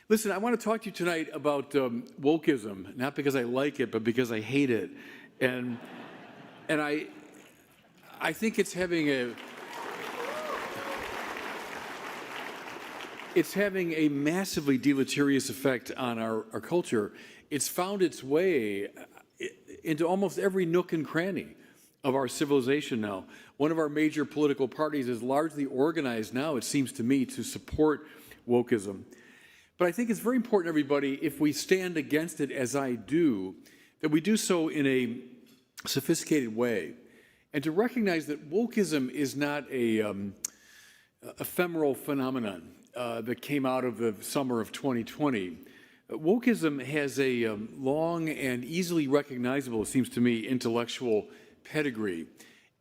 Listen, I want to talk to you tonight about wokeism, not because I like it, but because I hate it. And and I think it's having a massively deleterious effect on our culture. It's found its way into almost every nook and cranny of our civilization now. One of our major political parties is largely organized now, it seems to me, to support wokeism. But I think it's very important, everybody, if we stand against it as I do, that we do so in a sophisticated way. And to recognize that wokeism is not a ephemeral phenomenon that came out of the summer of 2020. Wokeism has a long and easily recognizable, it seems to me, intellectual pedigree.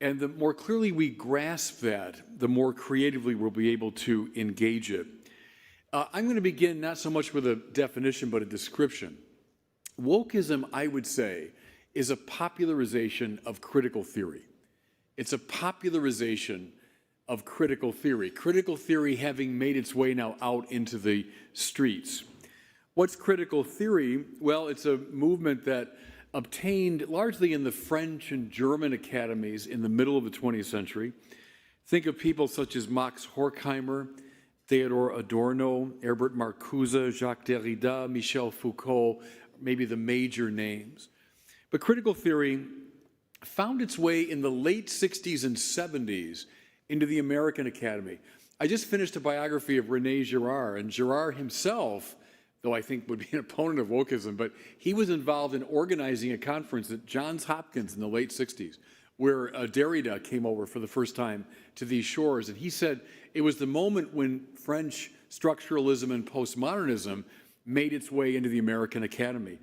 And the more clearly we grasp that, the more creatively we'll be able to engage it. I'm going to begin not so much with a definition, but a description. Wokeism, I would say, is a popularization of critical theory. It's a popularization of critical theory having made its way now out into the streets. What's critical theory? Well, it's a movement that obtained largely in the French and German academies in the middle of the 20th century. Think of people such as Max Horkheimer, Theodor Adorno, Herbert Marcuse, Jacques Derrida, Michel Foucault, maybe the major names. But critical theory found its way in the late 60s and 70s into the American Academy. I just finished a biography of René Girard, and Girard himself, though I think would be an opponent of wokeism, but he was involved in organizing a conference at Johns Hopkins in the late 60s, where Derrida came over for the first time to these shores. And he said it was the moment when French structuralism and postmodernism made its way into the American Academy.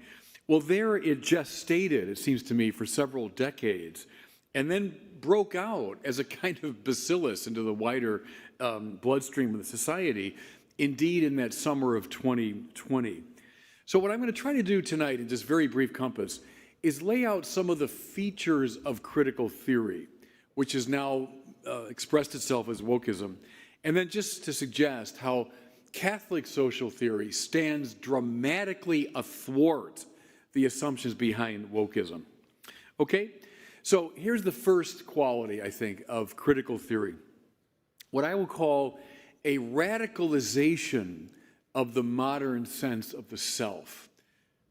Well, there it gestated, it seems to me, for several decades, and then broke out as a kind of bacillus into the wider bloodstream of the society, indeed in that summer of 2020. So what I'm going to try to do tonight, in just very brief compass, is lay out some of the features of critical theory, which has now expressed itself as wokeism, and then just to suggest how Catholic social theory stands dramatically athwart the assumptions behind wokeism. Okay? So here's the first quality, I think, of critical theory. What I will call a radicalization of the modern sense of the self.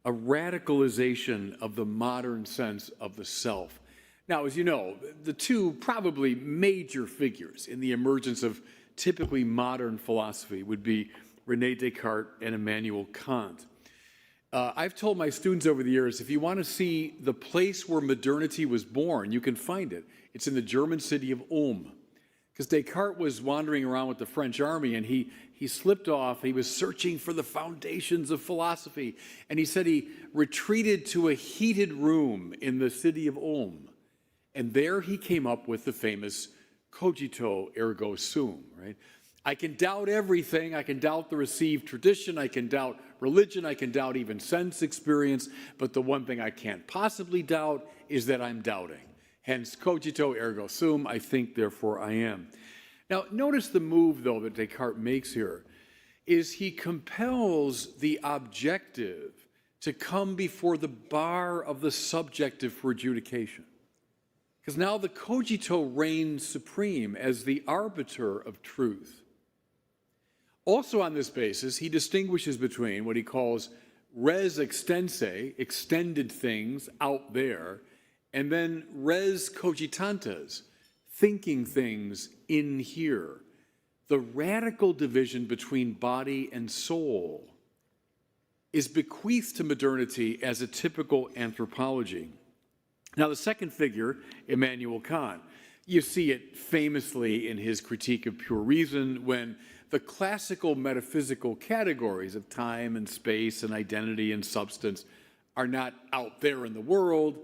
A radicalization of the modern sense of the self. Now, as you know, the two probably major figures in the emergence of typically modern philosophy would be René Descartes and Immanuel Kant. I've told my students over the years, if you want to see the place where modernity was born, you can find it. It's in the German city of Ulm. Because Descartes was wandering around with the French army, and he slipped off. He was searching for the foundations of philosophy. And he said he retreated to a heated room in the city of Ulm. And there he came up with the famous cogito ergo sum, right? I can doubt everything. I can doubt the received tradition. I can doubt religion. I can doubt even sense experience. But the one thing I can't possibly doubt is that I'm doubting. Hence, cogito ergo sum, I think, therefore I am. Now, notice the move, though, that Descartes makes here, is he compels the objective to come before the bar of the subjective for adjudication. Because now the cogito reigns supreme as the arbiter of truth. Also on this basis, he distinguishes between what he calls res extense, extended things out there, and then res cogitantes, thinking things in here. The radical division between body and soul is bequeathed to modernity as a typical anthropology. Now, the second figure, Immanuel Kant, you see it famously in his critique of pure reason when the classical metaphysical categories of time and space and identity and substance are not out there in the world.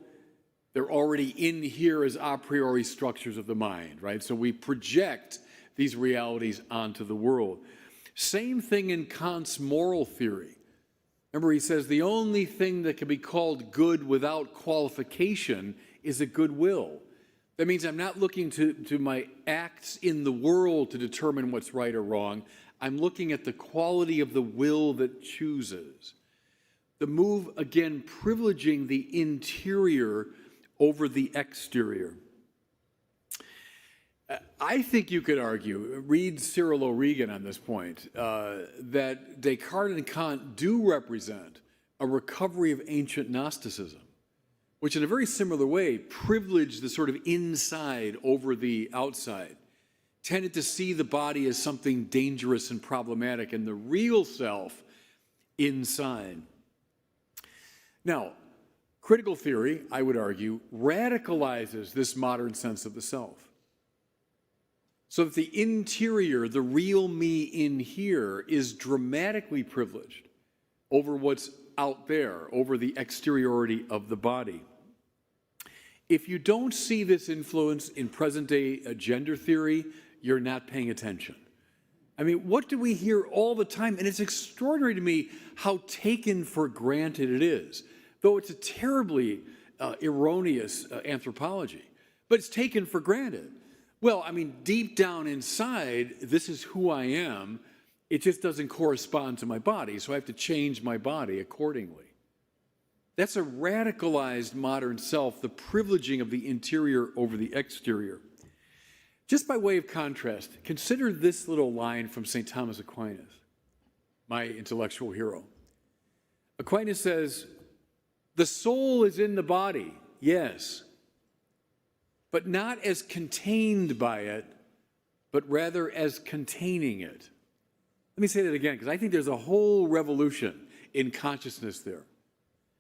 They're already in here as a priori structures of the mind, right? So we project these realities onto the world. Same thing in Kant's moral theory. Remember, he says the only thing that can be called good without qualification is a good will. That means I'm not looking to my acts in the world to determine what's right or wrong. I'm looking at the quality of the will that chooses. The move, again, privileging the interior over the exterior. I think you could argue, read Cyril O'Regan on this point, that Descartes and Kant do represent a recovery of ancient Gnosticism, which in a very similar way privileged the sort of inside over the outside, tended to see the body as something dangerous and problematic and the real self inside. Now, critical theory, I would argue, radicalizes this modern sense of the self. So that the interior, the real me in here, is dramatically privileged over what's out there, over the exteriority of the body. If you don't see this influence in present-day gender theory, you're not paying attention. I mean, what do we hear all the time? And it's extraordinary to me how taken for granted it is, though it's a terribly erroneous anthropology. But it's taken for granted. Well, I mean, deep down inside, this is who I am. It just doesn't correspond to my body, so I have to change my body accordingly. That's a radicalized modern self, the privileging of the interior over the exterior. Just by way of contrast, consider this little line from St. Thomas Aquinas, my intellectual hero. Aquinas says, "The soul is in the body, yes, but not as contained by it, but rather as containing it." Let me say that again, because I think there's a whole revolution in consciousness there.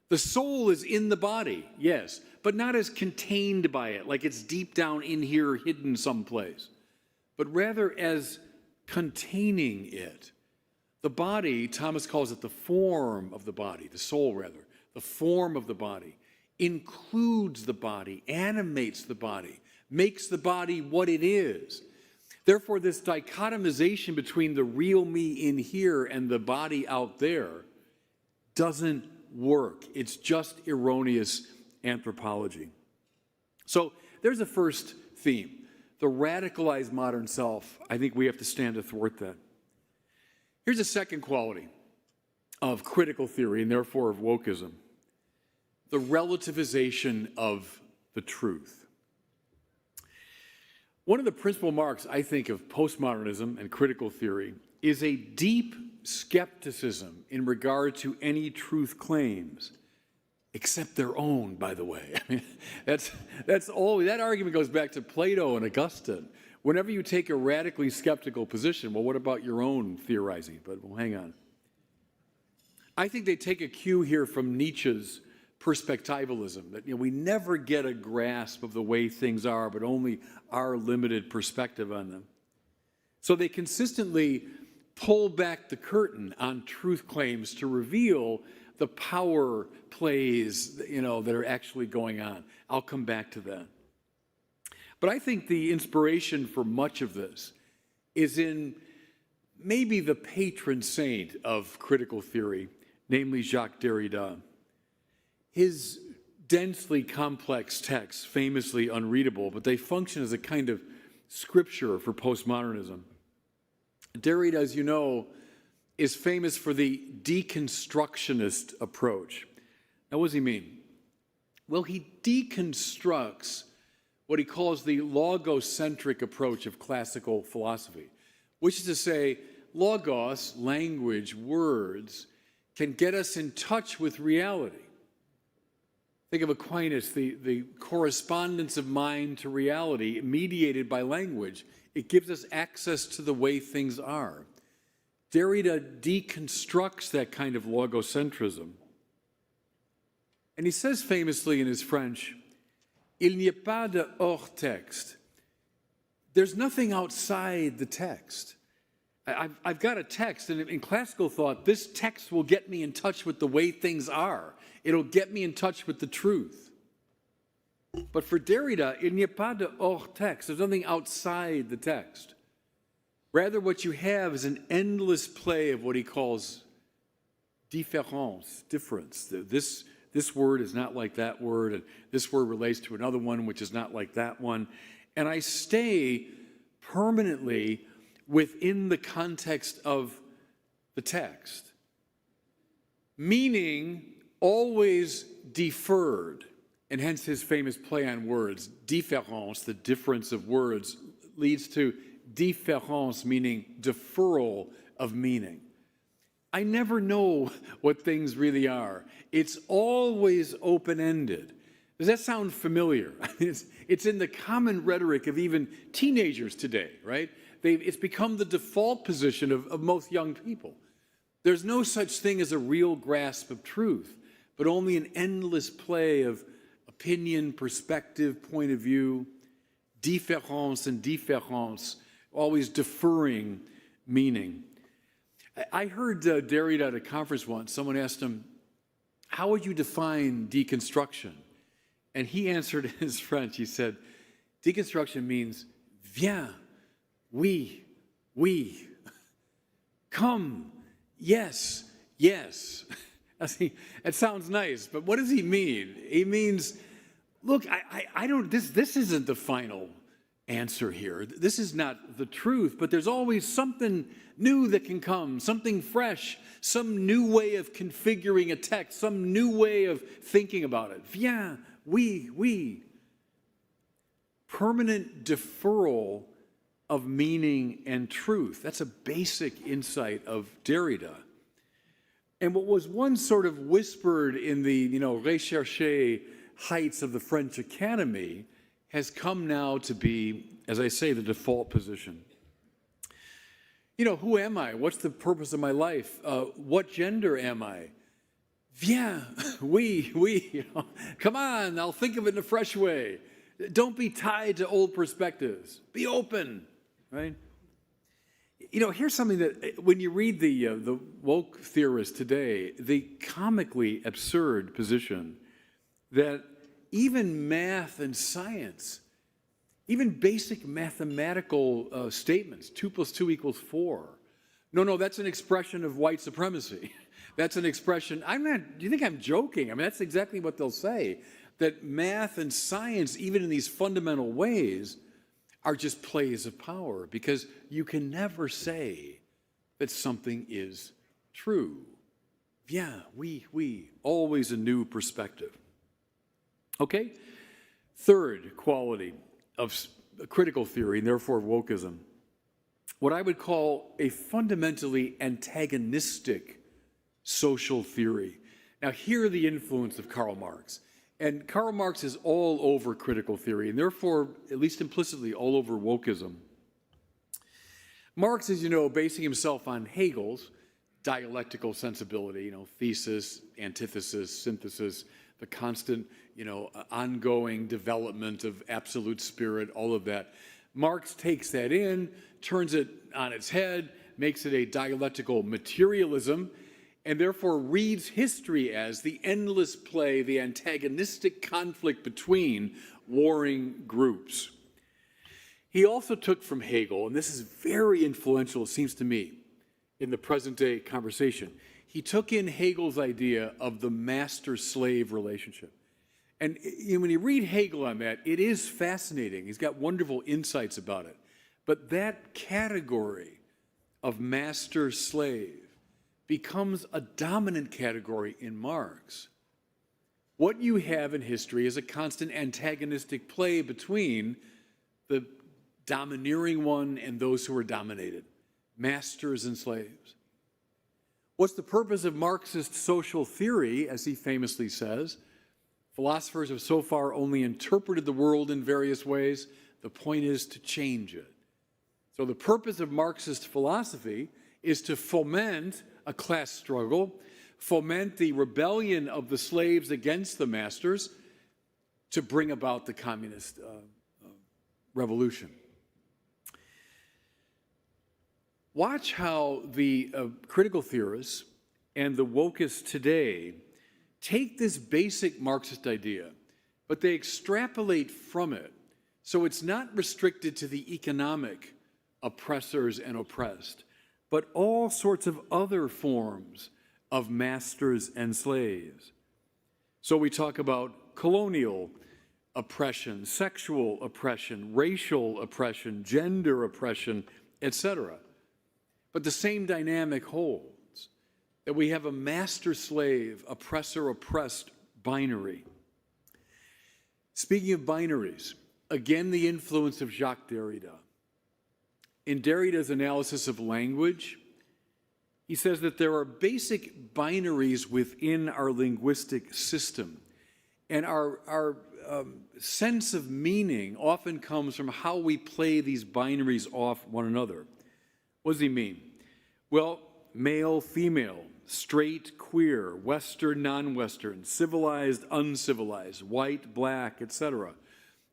The soul is in the body, yes, but not as contained by it, like it's deep down in here, hidden someplace, but rather as containing it. The body, Thomas calls it the form of the body, the soul rather, the form of the body, includes the body, animates the body, makes the body what it is. Therefore, this dichotomization between the real me in here and the body out there doesn't work. It's just erroneous anthropology. So there's a first theme, the radicalized modern self. I think we have to stand to thwart that. Here's a second quality of critical theory and therefore of wokeism. The relativization of the truth. One of the principal marks, I think, of postmodernism and critical theory is a deep skepticism in regard to any truth claims, except their own, by the way. I mean, that's all. That argument goes back to Plato and Augustine. Whenever you take a radically skeptical position, well, what about your own theorizing? But well, hang on. I think they take a cue here from Nietzsche's perspectivalism, that we never get a grasp of the way things are, but only our limited perspective on them. So they consistently pull back the curtain on truth claims to reveal the power plays, that are actually going on. I'll come back to that. But I think the inspiration for much of this is in maybe the patron saint of critical theory, namely Jacques Derrida. His densely complex texts, famously unreadable, but they function as a kind of scripture for postmodernism. Derrida, as you know, is famous for the deconstructionist approach. Now, what does he mean? Well, he deconstructs what he calls the logocentric approach of classical philosophy, which is to say, logos, language, words, can get us in touch with reality. Think of Aquinas, the correspondence of mind to reality mediated by language. It gives us access to the way things are. Derrida deconstructs that kind of logocentrism. And he says famously in his French, "Il n'y a pas de hors texte." There's nothing outside the text. I've got a text, and in classical thought, this text will get me in touch with the way things are. It'll get me in touch with the truth. But for Derrida, il n'y a pas de hors texte. There's nothing outside the text. Rather, what you have is an endless play of what he calls différence, difference. This word is not like that word, and this word relates to another one which is not like that one. And I stay permanently within the context of the text. Meaning always deferred, and hence his famous play on words. Différence, the difference of words, leads to différence, meaning deferral of meaning. I never know what things really are. It's always open-ended. Does that sound familiar? It's in the common rhetoric of even teenagers today, right? It's become the default position of most young people. There's no such thing as a real grasp of truth, but only an endless play of opinion, perspective, point of view, différence and différence, always deferring meaning. I heard Derrida at a conference once. Someone asked him, how would you define deconstruction? And he answered in his French. He said, deconstruction means, viens, oui, come, yes, yes. It sounds nice, but what does he mean? He means, look, I don't, this isn't the final answer here. This is not the truth, but there's always something new that can come, something fresh, some new way of configuring a text, some new way of thinking about it. Viens, oui. Permanent deferral of meaning and truth. That's a basic insight of Derrida. And what was once sort of whispered in the, recherché heights of the French Academy has come now to be, as I say, the default position. Who am I? What's the purpose of my life? What gender am I? Viens, oui. Come on, I'll think of it in a fresh way. Don't be tied to old perspectives. Be open, right? Here's something that when you read the woke theorists today, the comically absurd position that even math and science, even basic mathematical statements, 2 + 2 = 4. No, that's an expression of white supremacy. That's an expression, do you think I'm joking? That's exactly what they'll say, that math and science, even in these fundamental ways, are just plays of power, because you can never say that something is true. Viens, oui, always a new perspective. Okay? Third quality of critical theory, and therefore wokeism, what I would call a fundamentally antagonistic social theory. Now, hear the influence of Karl Marx. And Karl Marx is all over critical theory, and therefore, at least implicitly, all over wokeism. Marx, as you know, basing himself on Hegel's dialectical sensibility, thesis, antithesis, synthesis, the constant, ongoing development of absolute spirit, all of that. Marx takes that in, turns it on its head, makes it a dialectical materialism, and therefore reads history as the endless play, the antagonistic conflict between warring groups. He also took from Hegel, and this is very influential, it seems to me, in the present-day conversation. He took in Hegel's idea of the master-slave relationship. And when you read Hegel on that, it is fascinating. He's got wonderful insights about it. But that category of master-slave becomes a dominant category in Marx. What you have in history is a constant antagonistic play between the domineering one and those who are dominated, masters and slaves. What's the purpose of Marxist social theory, as he famously says? Philosophers have so far only interpreted the world in various ways. The point is to change it. So the purpose of Marxist philosophy is to foment a class struggle, foment the rebellion of the slaves against the masters to bring about the communist revolution. Watch how the critical theorists and the wokeists today take this basic Marxist idea, but they extrapolate from it. So it's not restricted to the economic oppressors and oppressed, but all sorts of other forms of masters and slaves. So we talk about colonial oppression, sexual oppression, racial oppression, gender oppression, etc. But the same dynamic holds, that we have a master-slave, oppressor-oppressed binary. Speaking of binaries, again, the influence of Jacques Derrida. In Derrida's analysis of language, he says that there are basic binaries within our linguistic system, and our sense of meaning often comes from how we play these binaries off one another. What does he mean? Well, male, female, straight, queer, Western, non-Western, civilized, uncivilized, white, black, etc.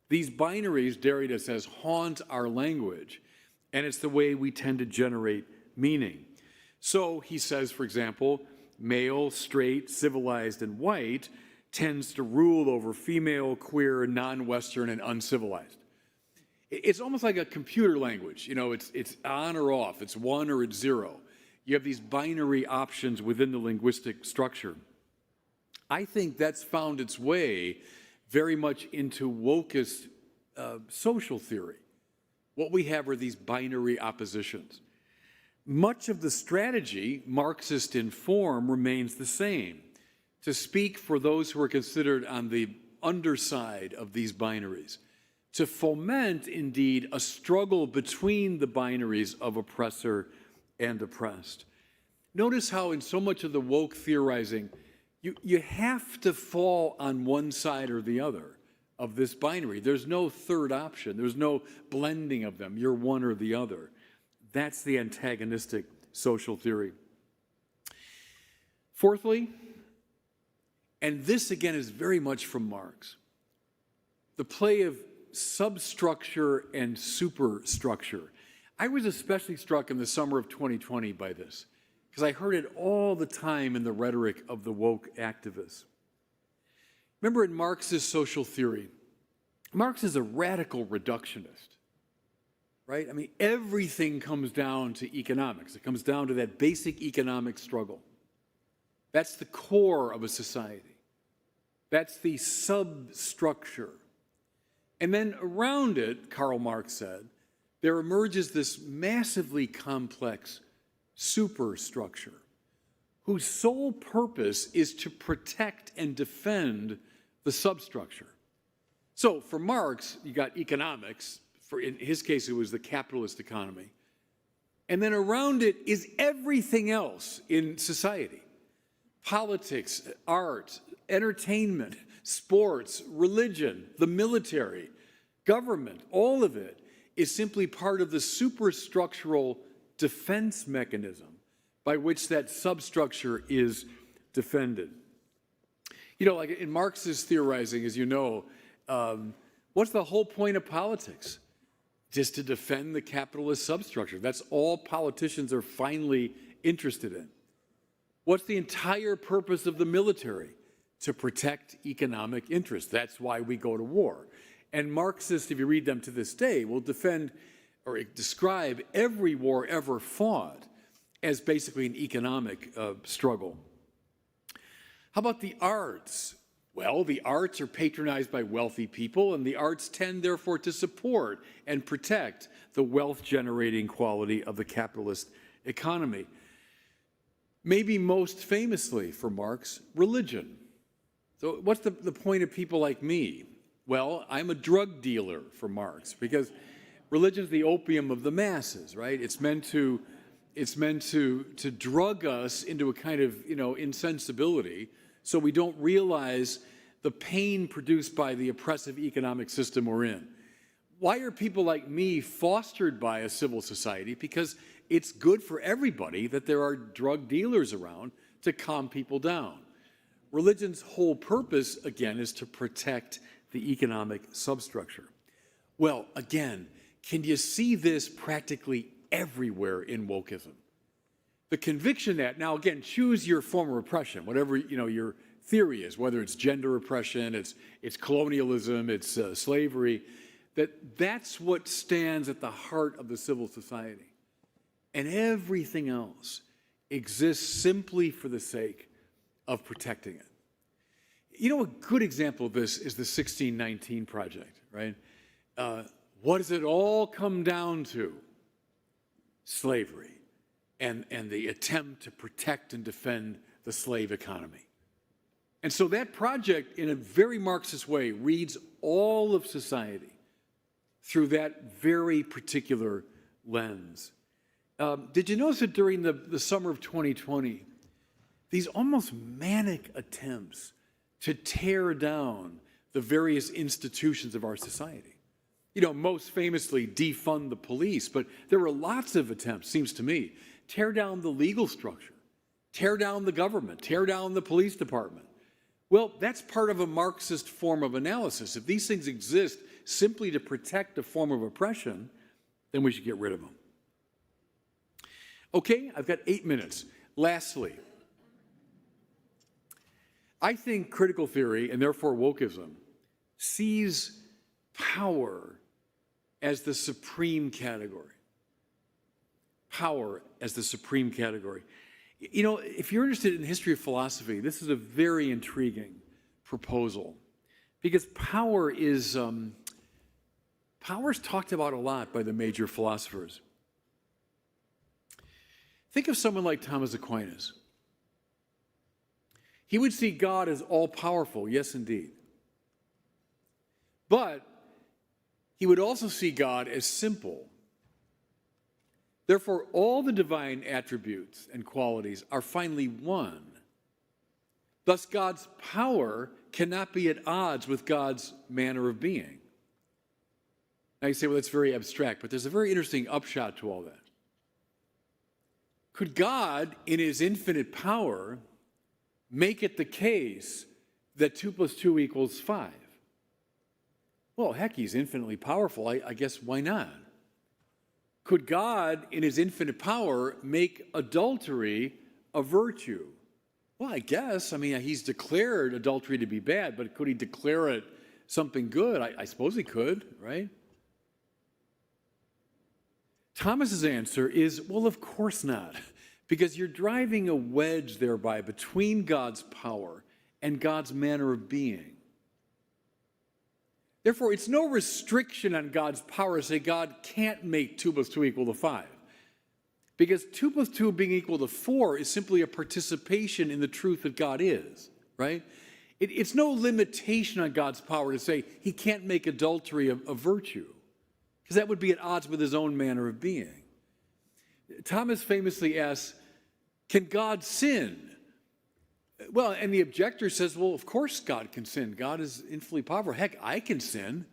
These binaries, Derrida says, haunt our language, and it's the way we tend to generate meaning. So he says, for example, male, straight, civilized, and white tends to rule over female, queer, non-Western, and uncivilized. It's almost like a computer language. You know, it's on or off, it's 1 or it's 0. You have these binary options within the linguistic structure. I think that's found its way very much into wokeist social theory. What we have are these binary oppositions. Much of the strategy, Marxist in form, remains the same: to speak for those who are considered on the underside of these binaries, to foment, indeed, a struggle between the binaries of oppressor and oppressed. Notice how in so much of the woke theorizing, you have to fall on one side or the other of this binary. There's no third option. There's no blending of them. You're one or the other. That's the antagonistic social theory. Fourthly, and this again is very much from Marx, the play of substructure and superstructure. I was especially struck in the summer of 2020 by this, because I heard it all the time in the rhetoric of the woke activists. Remember, in Marx's social theory, Marx is a radical reductionist, right? I mean, everything comes down to economics. It comes down to that basic economic struggle. That's the core of a society. That's the substructure. And then around it, Karl Marx said, there emerges this massively complex superstructure whose sole purpose is to protect and defend the substructure. So for Marx, you got economics. In his case, it was the capitalist economy. And then around it is everything else in society: politics, art, entertainment, sports, religion, the military, government. All of it is simply part of the superstructural defense mechanism by which that substructure is defended. You know, like in Marx's theorizing, as you know, what's the whole point of politics? Just to defend the capitalist substructure. That's all politicians are finally interested in. What's the entire purpose of the military? To protect economic interests. That's why we go to war. And Marxists, if you read them to this day, will defend or describe every war ever fought as basically an economic struggle. How about the arts? Well, the arts are patronized by wealthy people, and the arts tend, therefore, to support and protect the wealth-generating quality of the capitalist economy. Maybe most famously for Marx, religion. So what's the point of people like me? Well, I'm a drug dealer for Marx, because religion is the opium of the masses, right? It's meant to drug us into a kind of, insensibility, so we don't realize the pain produced by the oppressive economic system we're in. Why are people like me fostered by a civil society? Because it's good for everybody that there are drug dealers around to calm people down. Religion's whole purpose, again, is to protect the economic substructure. Well, again, can you see this practically everywhere in wokeism? The conviction that, now again, choose your form of oppression, whatever your theory is, whether it's gender oppression, it's colonialism, it's slavery, that's what stands at the heart of the civil society. And everything else exists simply for the sake of protecting it. You know, a good example of this is the 1619 Project, right? What does it all come down to? slavery and the attempt to protect and defend the slave economy. And so that project, in a very Marxist way, reads all of society through that very particular lens. Did you notice that during the summer of 2020, these almost manic attempts to tear down the various institutions of our society? You know, most famously, defund the police, but there were lots of attempts, seems to me, tear down the legal structure, tear down the government, tear down the police department. Well, that's part of a Marxist form of analysis. If these things exist simply to protect a form of oppression, then we should get rid of them. Okay, I've got 8 minutes. Lastly, I think critical theory, and therefore wokeism, sees power as the supreme category. Power as the supreme category. You know, if you're interested in the history of philosophy, this is a very intriguing proposal, because power is talked about a lot by the major philosophers. Think of someone like Thomas Aquinas. He would see God as all-powerful, yes, indeed. But he would also see God as simple. Therefore, all the divine attributes and qualities are finally one. Thus, God's power cannot be at odds with God's manner of being. Now you say, well, that's very abstract, but there's a very interesting upshot to all that. Could God, in his infinite power, make it the case that 2 + 2 = 5? Well, heck, he's infinitely powerful. I guess why not? Could God, in his infinite power, make adultery a virtue? Well, I guess. I mean, he's declared adultery to be bad, but could he declare it something good? I suppose he could, right? Thomas's answer is, well, of course not, because you're driving a wedge thereby between God's power and God's manner of being. Therefore, it's no restriction on God's power to say God can't make 2 + 2 = 5. Because 2 + 2 being equal to 4 is simply a participation in the truth that God is, right? It's no limitation on God's power to say he can't make adultery a virtue, because that would be at odds with his own manner of being. Thomas famously asks, can God sin? Well, and the objector says, well, of course God can sin. God is infinitely powerful. Heck, I can sin.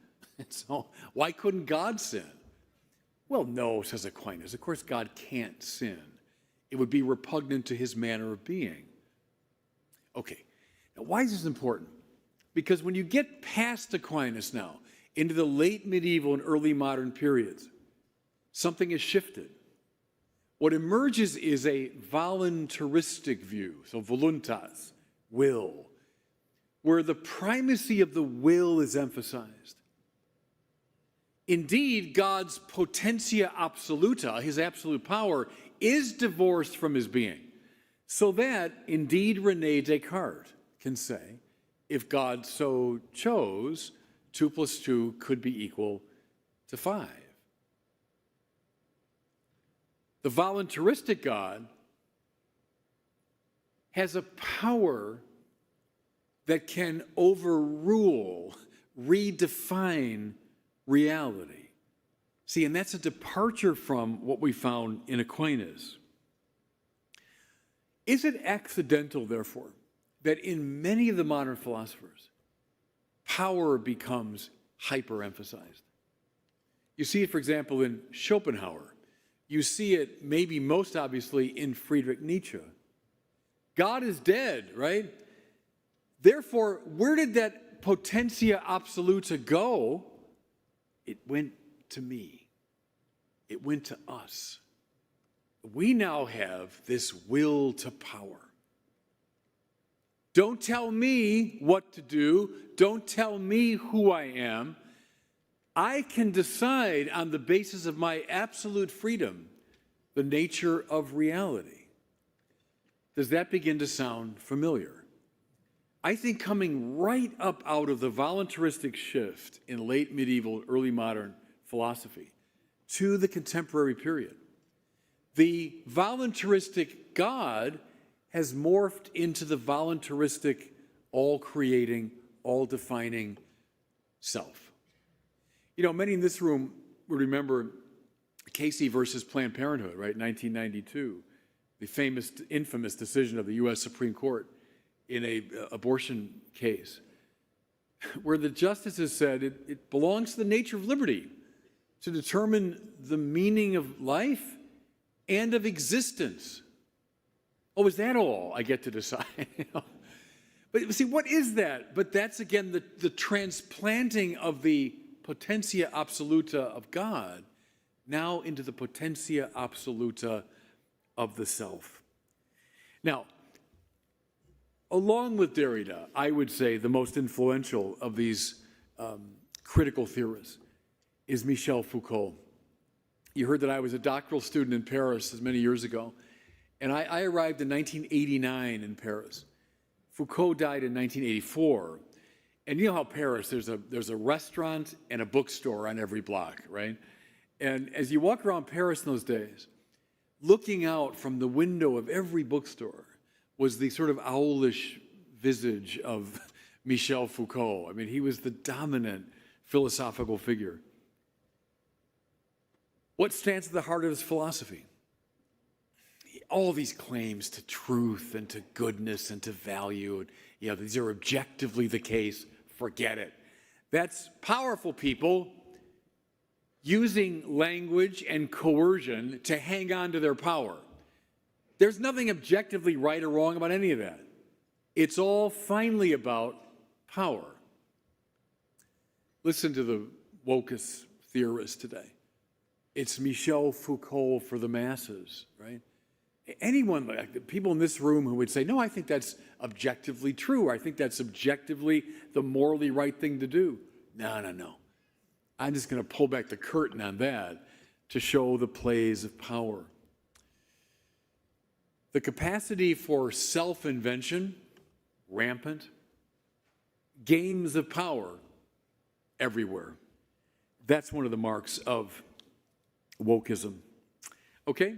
So why couldn't God sin? Well, no, says Aquinas. Of course God can't sin. It would be repugnant to his manner of being. Okay, now why is this important? Because when you get past Aquinas now, into the late medieval and early modern periods, something has shifted. What emerges is a voluntaristic view, so voluntas, will, where the primacy of the will is emphasized. Indeed, God's potentia absoluta, his absolute power, is divorced from his being, so that, indeed, René Descartes can say, if God so chose, 2 + 2 could be equal to 5. The voluntaristic God has a power that can overrule, redefine reality. See, and that's a departure from what we found in Aquinas. Is it accidental, therefore, that in many of the modern philosophers, power becomes hyper-emphasized? You see it, for example, in Schopenhauer. You see it maybe most obviously in Friedrich Nietzsche. God is dead, right? Therefore, where did that potentia absoluta go? It went to me. It went to us. We now have this will to power. Don't tell me what to do. Don't tell me who I am. I can decide on the basis of my absolute freedom the nature of reality. Does that begin to sound familiar? I think coming right up out of the voluntaristic shift in late medieval, early modern philosophy to the contemporary period, The voluntaristic God has morphed into the voluntaristic, all-creating, all-defining self. You know, many in this room would remember Casey versus Planned Parenthood, right, 1992, the famous, infamous decision of the U.S. Supreme Court in an abortion case, where the justices said it belongs to the nature of liberty to determine the meaning of life and of existence. Oh, is that all I get to decide? But see, what is that? But that's, again, the transplanting of the potentia absoluta of God now into the potentia absoluta of the self. Now, along with Derrida, I would say the most influential of these critical theorists is Michel Foucault. You heard that I was a doctoral student in Paris many years ago, and I arrived in 1989 in Paris. Foucault died in 1984, and you know how Paris, there's a restaurant and a bookstore on every block, right? And as you walk around Paris in those days, looking out from the window of every bookstore was the sort of owlish visage of Michel Foucault. I mean, he was the dominant philosophical figure. What stands at the heart of his philosophy? All these claims to truth and to goodness and to value, you know, these are objectively the case, forget it. That's powerful people using language and coercion to hang on to their power. There's nothing objectively right or wrong about any of that. It's all finally about power. Listen to the wokest theorists today. It's Michel Foucault for the masses, right? Anyone, like people in this room who would say, no, I think that's objectively true, or I think that's objectively the morally right thing to do. No. I'm just going to pull back the curtain on that to show the plays of power. The capacity for self-invention, rampant. Games of power, everywhere. That's one of the marks of wokeism. Okay?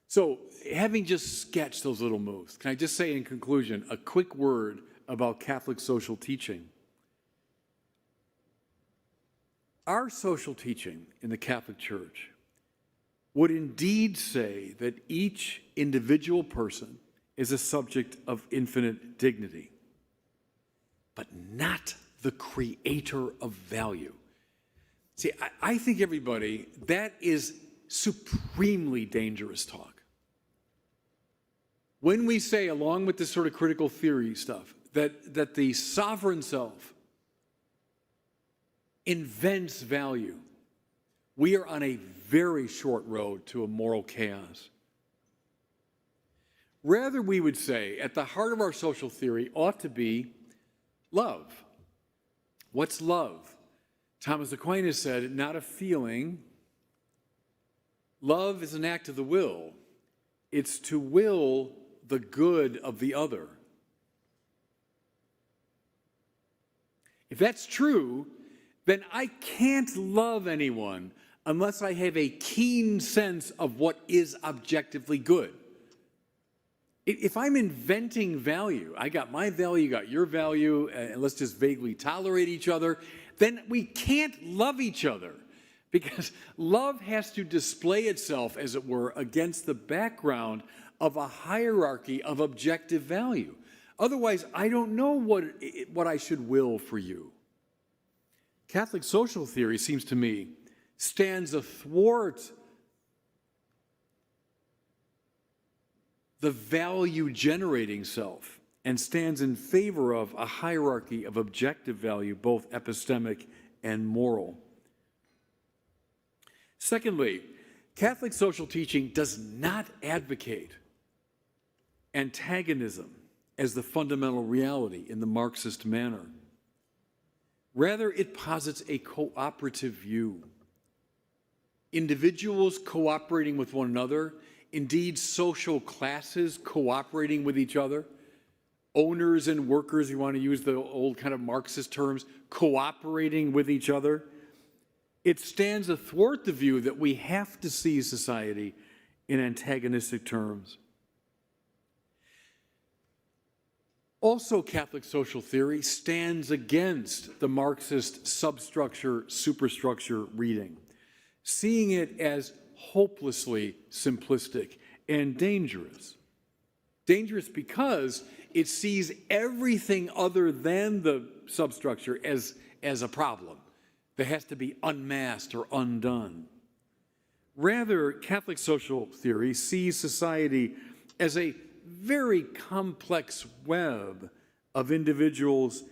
So, having just sketched those little moves, can I just say in conclusion a quick word about Catholic social teaching? Our social teaching in the Catholic Church would indeed say that each individual person is a subject of infinite dignity, but not the creator of value. See, I think everybody, that is supremely dangerous talk. When we say, along with this sort of critical theory stuff, that the sovereign self invents value, we are on a very short road to a moral chaos. Rather, we would say, at the heart of our social theory ought to be love. What's love? Thomas Aquinas said, not a feeling. Love is an act of the will. It's to will the good of the other. If that's true, then I can't love anyone unless I have a keen sense of what is objectively good. If I'm inventing value, I got my value, you got your value, and let's just vaguely tolerate each other, then we can't love each other, because love has to display itself, as it were, against the background of a hierarchy of objective value. Otherwise, I don't know what I should will for you. Catholic social theory, seems to me, stands athwart the value-generating self and stands in favor of a hierarchy of objective value, both epistemic and moral. Secondly, Catholic social teaching does not advocate antagonism as the fundamental reality in the Marxist manner. Rather, it posits a cooperative view. Individuals cooperating with one another, indeed social classes cooperating with each other, owners and workers, you want to use the old kind of Marxist terms, cooperating with each other. It stands athwart the view that we have to see society in antagonistic terms. Also, Catholic social theory stands against the Marxist substructure, superstructure reading, seeing it as hopelessly simplistic and dangerous. Dangerous because it sees everything other than the substructure as a problem that has to be unmasked or undone. Rather, Catholic social theory sees society as a very complex web of individuals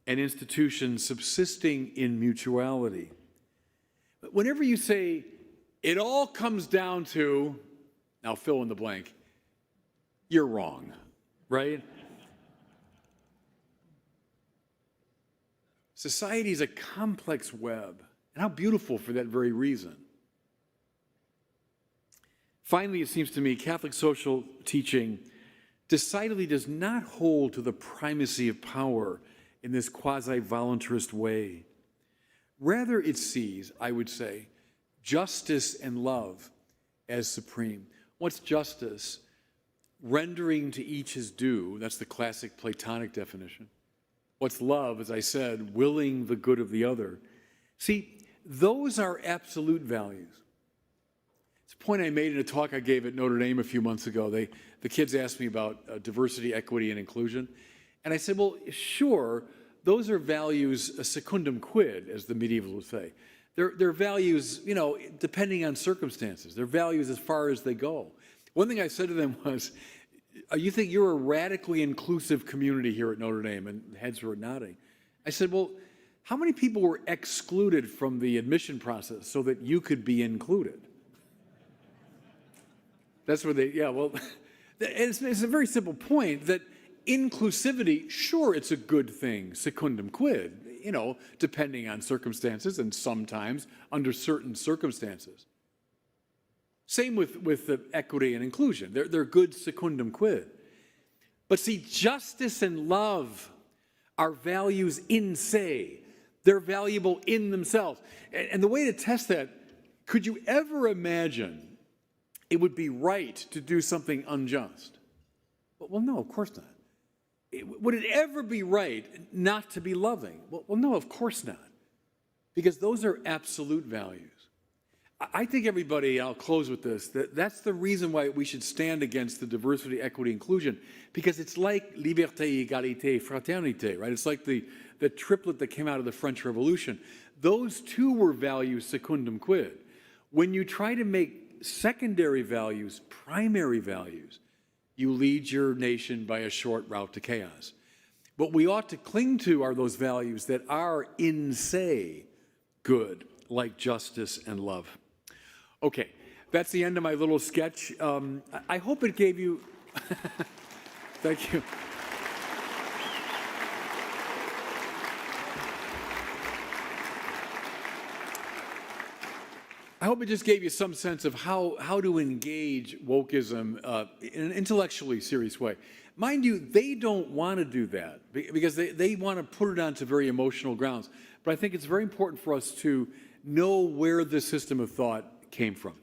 and institutions subsisting in mutuality. But whenever you say it all comes down to, now fill in the blank, you're wrong, right? Society is a complex web, and how beautiful for that very reason. Finally, it seems to me Catholic social teaching decidedly does not hold to the primacy of power in this quasi-voluntarist way. Rather, it sees, I would say, justice and love as supreme. What's justice? Rendering to each his due. That's the classic Platonic definition. What's love? As I said, willing the good of the other. See, those are absolute values. It's a point I made in a talk I gave at Notre Dame a few months ago. The kids asked me about diversity, equity, and inclusion. And I said, well, sure, those are values secundum quid, as the medievals would say. They're values, depending on circumstances. They're values as far as they go. One thing I said to them was, you think you're a radically inclusive community here at Notre Dame? And heads were nodding. I said, well, how many people were excluded from the admission process so that you could be included? That's where it's a very simple point that inclusivity, sure, it's a good thing, secundum quid, depending on circumstances and sometimes under certain circumstances. Same with the equity and inclusion. They're good secundum quid. But see, justice and love are values in se. They're valuable in themselves. And the way to test that, could you ever imagine it would be right to do something unjust? Well, no, of course not. Would it ever be right not to be loving? Well, no, of course not. Because those are absolute values. I think everybody, I'll close with this, that's the reason why we should stand against the diversity, equity, inclusion, because it's like liberté, égalité, fraternité, right? It's like the triplet that came out of the French Revolution. Those two were values secundum quid. When you try to make secondary values primary values, you lead your nation by a short route to chaos. What we ought to cling to are those values that are in se good, like justice and love. Okay, that's the end of my little sketch. I hope it gave you, thank you. I hope it just gave you some sense of how to engage wokeism in an intellectually serious way. Mind you, they don't want to do that because they want to put it onto very emotional grounds. But I think it's very important for us to know where this system of thought came from.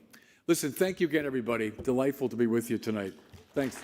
Listen, thank you again, everybody. Delightful to be with you tonight. Thanks.